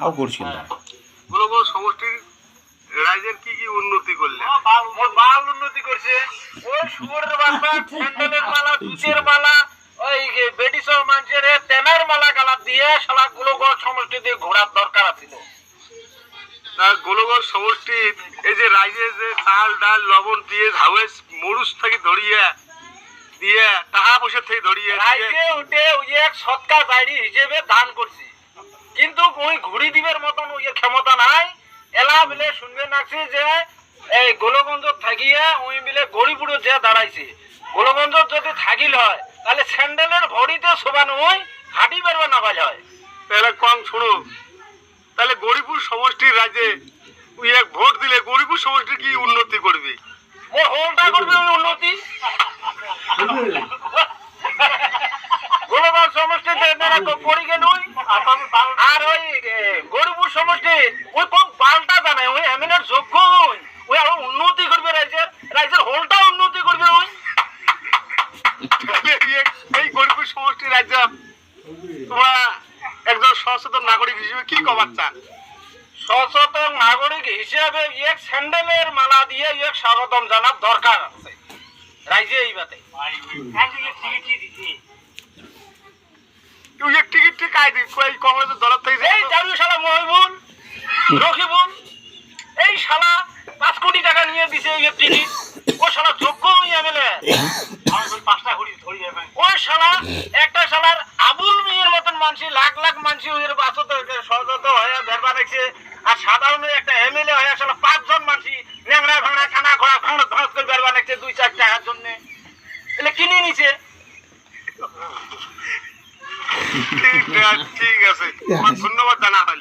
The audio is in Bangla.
হাও করছিল গোলগোল সমষ্টির রাইজের কি কি উন্নতি করলে? বাল উন্নতি করছে। ওই শুয়োরের বাচ্চা স্যান্ডেলের মালা, জুতের মালা, ওই বেডি সহ মানুষের তেনার মালা গালাপ দিয়ে শালা গোলগোল সমষ্টি দিয়ে ঘোরার দরকার ছিল। গোলগোল সমষ্টির এই যে রাইজের যে চাল ডাল লবণ পেঁয়াজ হাওয়েজ মরুচ থেকে ধরিয়ে দিয়ে টাকা পয়সা থেকে ধরিয়ে রাইজে উঠে ওই এক সৎকার বাইরি হিসেবে দান করছি, কিন্তু ওই ঘুরি দিবের মতন ওই ক্ষমতা নাই। এলা মিলে শুনবে নাকছি যে এই গোলগঞ্জ থাকিয়ে ওই মিলে গরিবুড়ো যে দাঁড়াইছে, গোলগঞ্জ যদি থাকিল হয় তাহলে স্যান্ডেলের ভরিতে শোভানো ওই হাঁটি বেরবে না পাই হয়। তাহলে কম শুনো, তাহলে গরিপুর সমষ্টির রাজ্যে ওই এক ভোট দিলে গরিপুর সমষ্টি কি উন্নতি করবে? মোর হোলটা করবে ওই উন্নতি। গোলগঞ্জ সমষ্টিতে পড়ি গেল আর ওই গরিবুর সমষ্টি ওই কোন পাল্টা জানে ওই এমএলএর যোগ্য ওই আরো উন্নতি করবে, রাইজের হোলটা উন্নতি করবে ওই। এই গরিপুর সমষ্টির রাজ্য তোমরা একজন সচেতন নাগরিক হিসেবে কি কবার চান? সচেতন নাগরিক হিসেবে এক স্যান্ডেলের মালা দিয়ে এক স্বাগতম জানার দরকার আছে রাইজে এই বাতে। তুই এক টিকিট ঠিক আই দিই কই কংগ্রেসের দল থেকে এই জারু শালা মহিবুল রকিবুল এই শালা 5 কোটি টাকা নিয়ে দিছে এই টিকিট। ও শালা যোগ্য এমএলএ ওই শালা একটা শালার আবুল মিয়ার মতন মানুষ লাখ লাখ মানুষ ওদের বাসত সহজত হয়ে বেরবা দেখছে, আর সাধারণ একটা এমএলএ হয়ে শালা 5 জন মানুষ ন্যাংরা ভাঙা খানা খোড়া ভাঙড় ভাঙড় করে বেরবা দেখছে 2-4 টাকার জন্য। এলে কিনে নিছে। ঠিক আছে, ধন্যবাদ জানা হল।